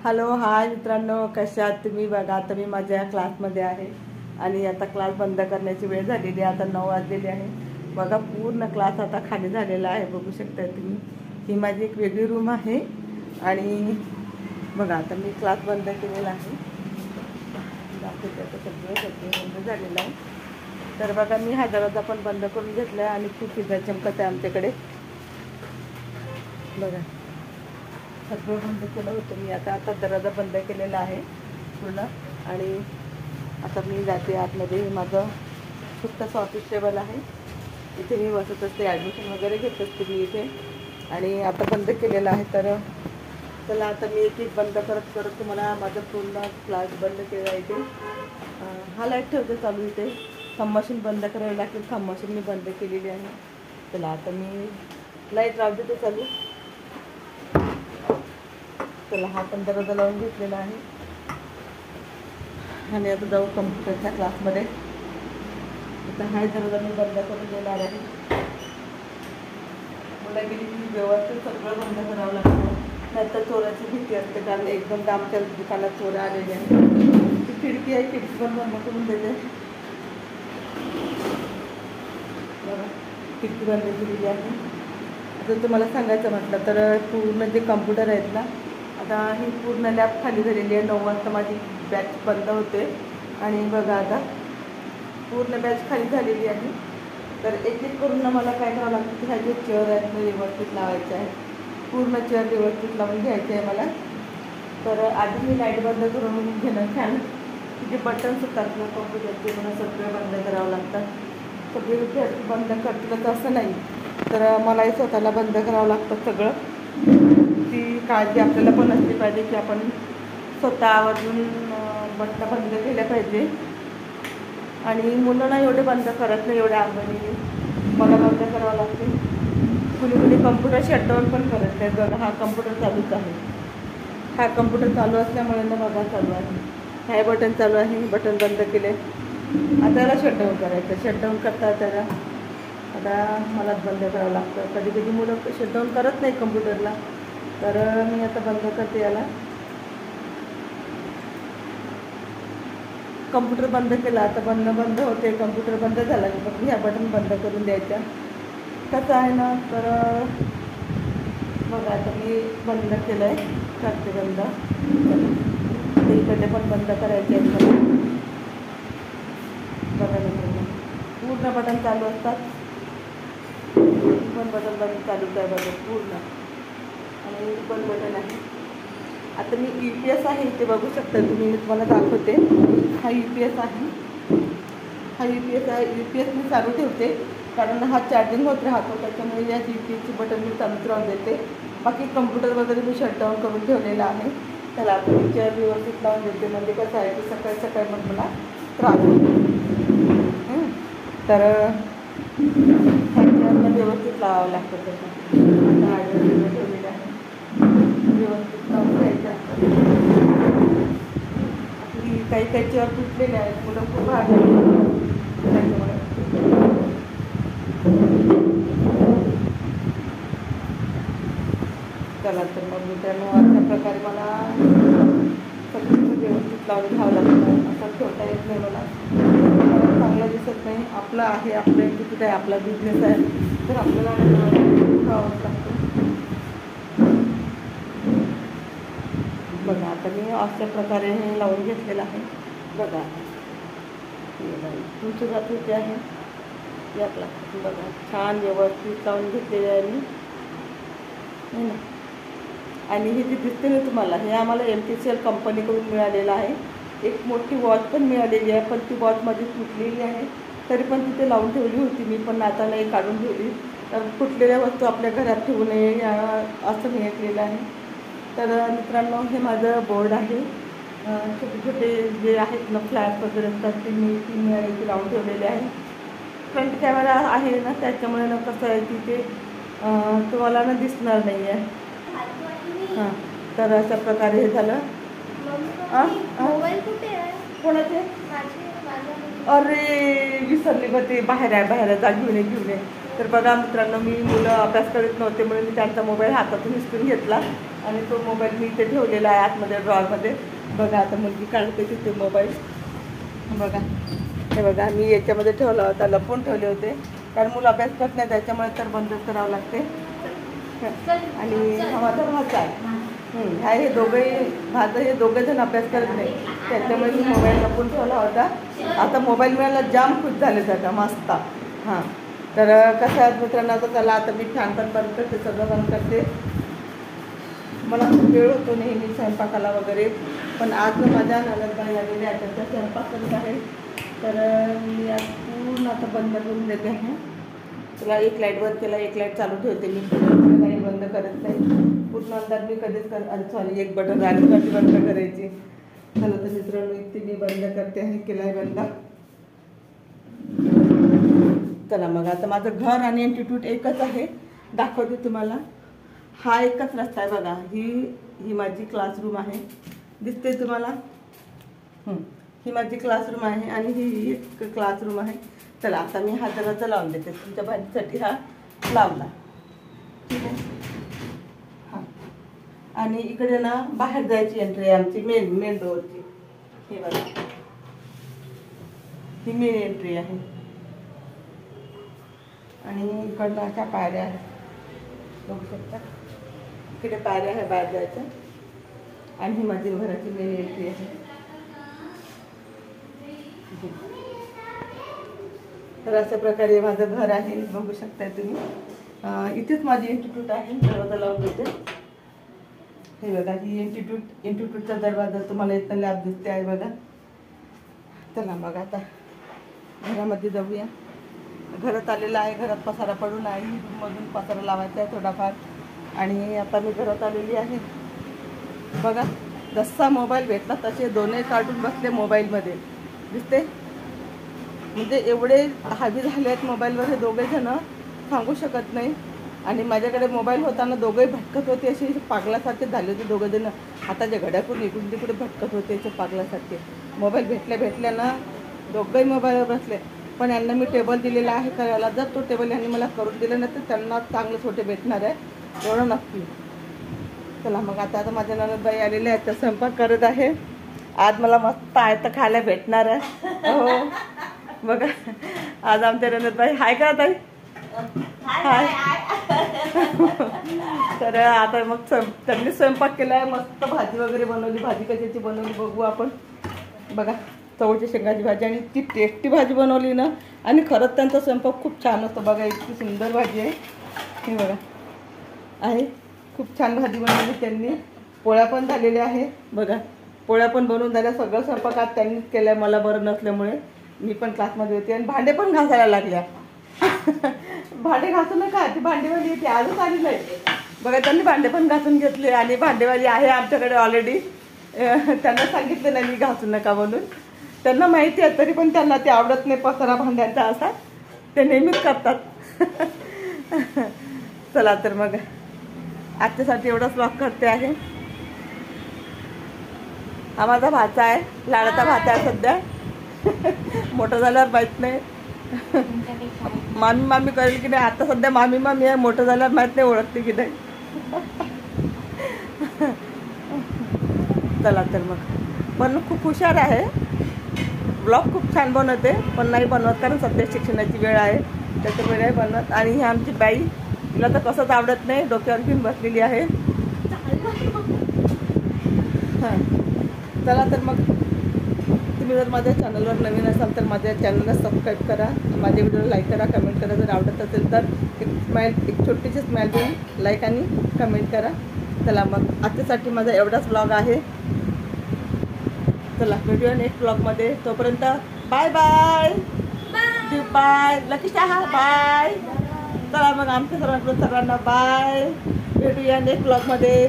Hello hi मित्रांनो, कशा आहात तुम्ही? बघा आता मी माझ्या क्लासमध्ये आहे आणि आता क्लास बंद करण्याची वेळ झालेली आहे. आता 9 वाजलेले आहे. बघा पूर्ण क्लास आता खाली झालेला आहे, बघू शकता तुम्ही. ही माझी एक वेगळी रूम आहे आणि बघा आता मी क्लास बंद केलेला आहे. दाखवते आता सगळं बंद झालेलं आहे. तर बघा मी हा दरवाजा पण बंद करून घेतला आहे आणि खूप विजा चमकत आहे आमच्याकडे. बघा सगळं बंद केलं होतं मी. आता दरवाजा बंद केलेला आहे पूर्ण आणि आता मी जाते आतमध्ये. माझं स्वतःचं ऑफिस टेबल आहे, इथे मी बसत असते, ॲडमिशन वगैरे घेत असते मी इथे. आणि आता बंद केलेलं आहे. तर चला आता मी एक एक बंद करत तुम्हाला माझं पूर्ण क्लास बंद केला आहे. इथे हा लाईट ठेवते चालू. इथे थंब मशीन बंद करावी लागते, थंब मशीन मी बंद केलेली आहे. चला आता मी लाईट लावते ते चालू. चला हा पण दरवाजा लावून घेतलेला आहे आणि आता जाऊ कम्प्युटरच्या क्लासमध्ये. आता हा दरवाजा मी बंद करून देणार आहे. मला गेली की व्यवस्थित सगळं बंद करावं लागतं, नाहीतर चोराची भीती असते. कारण एकदम आमच्या दुकानात चोर आलेले आहे. ती खिडकी आहे, खिडकी पण बंद करून देते. बघा खिडकी बंद केलेली आहे. आता तुम्हाला सांगायचं म्हटलं तर पूर्ण जे कम्प्युटर आहेत ना, आता ही पूर्ण लॅब खाली झालेली आहे. 9 वाजता माझी बॅच बंद होते आणि बघा आता पूर्ण बॅच खाली झालेली आहे. तर एक एक करून ना मला काय करावं लागतं की ह्या जे चेअर आहेत ना व्यवस्थित लावायचे आहे, पूर्ण चेअर व्यवस्थित लावून घ्यायचे आहे मला. तर आधी मी लाईट बंद करून घेणं, फॅन जे बटन्स असतात ना कम्प्युटरचे मला सगळे बंद करावं लागतात. सगळे विद्यार्थी बंद करतील असं नाही, तर मलाही स्वतःला बंद करावं लागतं सगळं. ती काळजी आपल्याला पण असली पाहिजे की आपण स्वतः आवर्जून बटणं बंद केल्या पाहिजे. आणि मुलांना एवढे बंद करत नाही, एवढ्या अंगाने मला बंद करावं लागते. कुणी कम्प्युटर शटडाऊन पण करत नाही. बघा हा कम्प्युटर चालूच आहे. हा कम्प्युटर चालू असल्यामुळे ना बघा चालू आहे. हे बटन चालू आहे, बटन बंद केले. आता त्याला शटडाऊन करायचं. शटडाऊन करता त्याला आता मलाच बंद करावं लागतं. कधी कधी मुलं शटडाऊन करत नाही कम्प्युटरला, तर मी आता बंद करते याला. कम्प्युटर बंद केला, आता बंद होते. कम्प्युटर बंद झाला की मग ह्या बटन बंद करून द्यायच्या. कसं आहे ना, तर बघा आता मी बंद केलं आहे, करते बंद. इकडे पण बंद करायचे आहेत मला. बघा पूर्ण बटन चालू असतात, पण बटन बंद चालूच आहे बघा पूर्ण. आणि पण बटन आहे. आता मी UPS आहे इथे बघू शकता तुम्ही, मी तुम्हाला दाखवते. हा UPS आहे. हा UPS आहे. UPS मी चालू ठेवते कारण हा चार्जिंग होत राहतो, त्याच्यामुळे या UPSची बटन मी चालूच राहून देते. बाकी कम्प्युटर वगैरे मी शटडाऊन करून ठेवलेला आहे. त्याला आपण चेअर व्यवस्थित लावून देते. म्हणजे कसं आहे की सकाळी सकाळी मग मला त्रास होतो. तर ह्या चेअरला व्यवस्थित लावावं लागतं. तसं आता ठेवलेलं आहे, व्यवस्थित लावून घ्यायचं असतं. आपली काही चेअर तुटलेले आहेत, मुलं खूप भाग त्याच्यामुळे. चला तर मग मित्रांनो अशा प्रकारे मला सगळं व्यवस्थित लावून घ्यावं लागतं. असं ठेवता येत नाही मला, चांगलं दिसत नाही. आपलं आहे, आपलं किती काय आपला बिझनेस आहे, तर आपल्याला ठेवावंच लागतं. बघा आता मी अशा प्रकारे हे लावून घेतलेलं आहे. बघा तुमची जात होती आहे यातला. बघा छान व्यवस्थित लावून घेतलेले आहे मी ना. आणि हे जे दिसते ना तुम्हाला, हे आम्हाला MTCL कंपनीकडून मिळालेलं आहे. एक मोठी वॉच पण मिळालेली आहे, पण ती वॉच माझी तुटलेली आहे. तरी पण तिथे लावून ठेवली होती मी, पण आता नाही काढून ठेवली. तर तुटलेल्या वस्तू आपल्या घरात ठेवू नये असं मी ऐकलेलं आहे. तर मित्रांनो हे माझं बोर्ड आहे. छोटे छोटे जे आहेत ना फ्लॅट वगैरे असतात ते मी लावून ठेवलेले आहे. फ्रंट कॅमेरा आहे ना, त्याच्यामुळे ना कसं आहे की ते तुम्हाला ना दिसणार नाही आहे. हां तर अशा प्रकारे हे झालं. कोणाचे? अरे विसरले बघ, ते बाहेर आहे, बाहेर जा घेऊन ये. तर बघा मित्रांनो, मी मुलं अभ्यास करीत नव्हते म्हणून मी त्यांचा मोबाईल हातातून हिसकून घेतला आणि तो मोबाईल मी इथे ठेवलेला आहे आतमध्ये ड्रॉवरमध्ये. बघा आता मुलगी काढते तिथे मोबाईल. बघा हे बघा, मी याच्यामध्ये ठेवला होता, लपवून ठेवले होते कारण मुलं अभ्यास करत नाही त्याच्यामुळे तर बंदच करावं लागते. आणि हा माझा भाचा आहे. हे दोघेजण अभ्यास करत नाही त्याच्यामुळे मी मोबाईल लपवून ठेवला होता. आता मोबाईल मिळायला जाम खुश झाले त्याचा मस्त. हां, तर कसं आहे मित्रांनो, आता चला आता मी फॅन पण बंद करते, सगळं बंद करते. मला खूप वेळ होतो नेहमी स्वयंपाकाला वगैरे, पण आज माझ्या नणंदबाई आलेल्या आहेत, त्यांचा स्वयंपाक करत आहे. तर मी आज पूर्ण आता बंद करून देते आहे. तुला एक लाईट बंद केला, एक लाईट चालू ठेवते मी, काही बंद करत नाही. पूर्ण अंधार मी कधीच सॉरी एक बटन राहिली कधी बंद करायची. चला तर मित्रांनो, इथे मी बंद करते आहे, केला आहे बंद. चला मग आता माझं घर आणि इन्स्टिट्यूट एकच आहे, दाखवते तुम्हाला. हा एकच रस्ता आहे बघा. ही माझी क्लासरूम आहे, दिसते तुम्हाला. ही माझी क्लासरूम आहे आणि ही एक क्लासरूम आहे. चला आता मी हा दरवाजा लावून देते, तुमच्या भाजीसाठी हा लावला, ठीक आहे. हां, आणि इकडे ना बाहेर जायची एंट्री आहे आमची, मेन डोअरची. हे बघा, ही मेन एंट्री आहे आणि इकडनं अशा पायऱ्या आहेत, बघू शकता. इकडे पायऱ्या आहे बाहेर जायच्या आणि ही माझी घराची मेन एंट्री आहे. तर अशा प्रकारे माझं घर आहे, बघू शकताय तुम्ही. इथेच माझी इन्स्टिट्यूट आहे, दरवाजा लावून देते. हे बघा, ही इन्स्टिट्यूटचा दरवाजा तुम्हाला इथं लॅब दिसते आहे बघा. चला मग आता घरामध्ये जाऊया. घरात आलेला आहे, घरात पसारा पडून आहे, रूममधून पसारा लावायचा आहे थोडाफार. आणि आता मी घरात आलेली आहे. बघा, जसा मोबाईल भेटला तसे दोन्ही काढून बसले मोबाईलमध्ये, दिसते. म्हणजे एवढे हावी झाले आहेत मोबाईलवर हे दोघेजण, सांगू शकत नाही. आणि माझ्याकडे मोबाईल होताना दोघंही भटकत होते, असे पागलासारखे झाले होते दोघंजण. हाताच्या घड्याकडून इकडून तिकडे भटकत होते असे पागलासारखे. मोबाईल भेटल्या ना दोघंही मोबाईलवर बसले. पण यांना मी टेबल दिलेला आहे करायला, जर तो टेबल यांनी मला करून दिला नाही तर त्यांना चांगले छोटे भेटणार आहे, एवढं नक्की. चला मग आता माझ्या नणंदबाई आलेल्या आहेत, तर स्वयंपाक करत आहे. आज मला मस्त आहे तर खायला भेटणार आहे. हो बघा, आज आमच्या नणंदबाई हाय का ताई, हाय. तर आता मग त्यांनी स्वयंपाक केला आहे, मस्त भाजी वगैरे बनवली. भाजी कशाची बनवली बघू आपण. बघा, चवळीच्या शेंगाची भाजी आणि ती टेस्टी भाजी बनवली ना. आणि खरंच त्यांचा स्वयंपाक खूप छान होतं बघा, इतकी सुंदर भाजी आहे. हे बघा आहे, खूप छान भाजी बनवली त्यांनी. पोळ्या पण झालेल्या आहे बघा, पोळ्या पण बनवून झाल्या. सगळं स्वयंपाक आज त्यांनीच केलं आहे, मला बरं नसल्यामुळे. मी पण क्लासमध्ये होते आणि भांडे पण घासायला लागल्या. भांडे घासून नका, ती भांडेवाली येते, आजच आली नाही बघा. त्यांनी भांडे पण घासून घेतले आणि भांडेवाली आहे आमच्याकडे ऑलरेडी. त्यांना सांगितलं नाही मी घासून नका म्हणून, त्यांना माहिती आहे, तरी पण त्यांना ते आवडत नाही पसारा भांड्यांचा असा, ते नेहमीच करतात. चला तर मग आजच्यासाठी एवढाच व्लॉग करते आहे. हा माझा भाचा आहे, लाडाचा भाचा आहे सध्या. मोठं झाल्यावर माहीत नाही मामी करेल की नाही. आता सध्या मामी आहे, मोठं झाल्यावर माहीत नाही ओळखते की नाही. चला तर मग, पण खूप हुशार आहे, ब्लॉग खूप छान बनवते. पण नाही बनवत कारण सध्या शिक्षणाची वेळ आहे, त्याच्यामुळे नाही बनवत. आणि ही आमची बाई, तिला तर कसंच आवडत नाही, डोक्यावर घेऊन बसलेली आहे. हां, चला तर मग तुम्ही जर माझ्या चॅनलवर नवीन असाल तर माझ्या चॅनलला सबस्क्राईब करा, माझ्या व्हिडिओला लाईक करा, कमेंट करा. जर आवडत असेल तर एक छोटीशी स्माईल देऊन लाईक आणि कमेंट करा. चला मग आजच्यासाठी माझा एवढाच व्लॉग आहे. चला भेटूया नेक्स्ट व्लॉगमध्ये, तोपर्यंत bye bye bye. Lakisha bye. चला मग आमच्या सर्वांना बाय, भेटूया नेक्स्ट व्लॉगमध्ये.